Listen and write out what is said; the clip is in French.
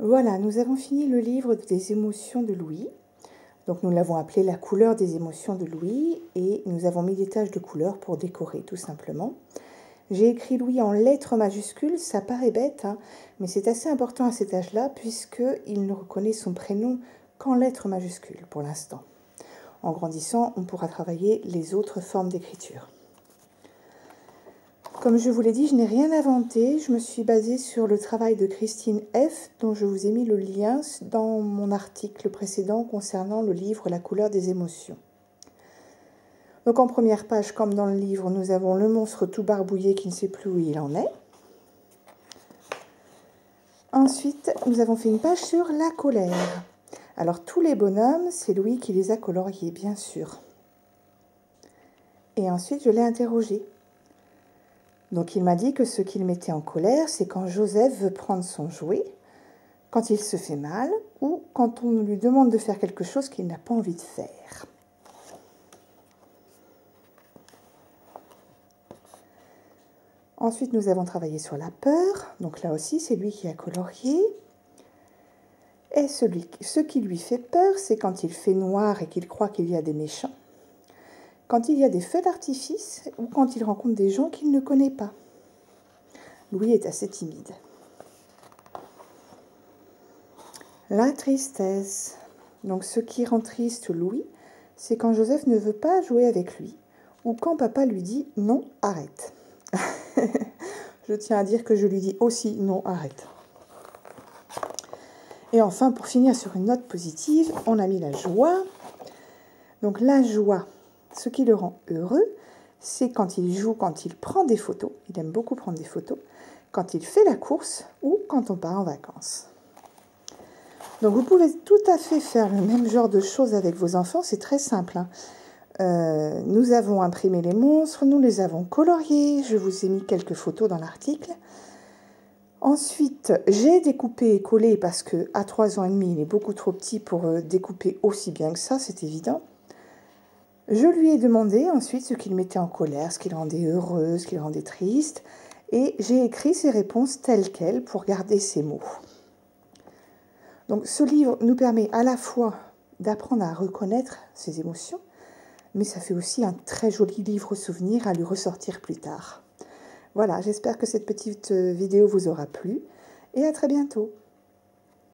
Voilà, nous avons fini le livre des émotions de Louis. Donc nous l'avons appelé la couleur des émotions de Louis et nous avons mis des taches de couleur pour décorer tout simplement. J'ai écrit Louis en lettres majuscules, ça paraît bête, hein, mais c'est assez important à cet âge-là puisqu'il ne reconnaît son prénom qu'en lettres majuscules pour l'instant. En grandissant, on pourra travailler les autres formes d'écriture. Comme je vous l'ai dit, je n'ai rien inventé, je me suis basée sur le travail de Christine F, dont je vous ai mis le lien dans mon article précédent concernant le livre La couleur des émotions. Donc en première page, comme dans le livre, nous avons le monstre tout barbouillé qui ne sait plus où il en est. Ensuite, nous avons fait une page sur la colère. Alors tous les bonhommes, c'est Louis qui les a coloriés, bien sûr. Et ensuite, je l'ai interrogé. Donc il m'a dit que ce qu'il mettait en colère, c'est quand Joseph veut prendre son jouet, quand il se fait mal ou quand on lui demande de faire quelque chose qu'il n'a pas envie de faire. Ensuite, nous avons travaillé sur la peur. Donc là aussi, c'est lui qui a colorié. Et ce qui lui fait peur, c'est quand il fait noir et qu'il croit qu'il y a des méchants. Quand il y a des feux d'artifice ou quand il rencontre des gens qu'il ne connaît pas. Louis est assez timide. La tristesse. Donc ce qui rend triste Louis, c'est quand Joseph ne veut pas jouer avec lui ou quand papa lui dit « non, arrête ». Je tiens à dire que je lui dis aussi « non, arrête ». Et enfin, pour finir sur une note positive, on a mis la joie. Donc la joie, ce qui le rend heureux, c'est quand il joue, quand il prend des photos. Il aime beaucoup prendre des photos. Quand il fait la course ou quand on part en vacances. Donc vous pouvez tout à fait faire le même genre de choses avec vos enfants. C'est très simple, hein. Nous avons imprimé les monstres, nous les avons coloriés. Je vous ai mis quelques photos dans l'article. Ensuite, j'ai découpé et collé parce qu'à 3 ans et demi, il est beaucoup trop petit pour découper aussi bien que ça, c'est évident. Je lui ai demandé ensuite ce qu'il mettait en colère, ce qui le rendait heureux, ce qui le rendait triste. Et j'ai écrit ses réponses telles quelles pour garder ses mots. Donc ce livre nous permet à la fois d'apprendre à reconnaître ses émotions, mais ça fait aussi un très joli livre souvenir à lui ressortir plus tard. Voilà, j'espère que cette petite vidéo vous aura plu et à très bientôt.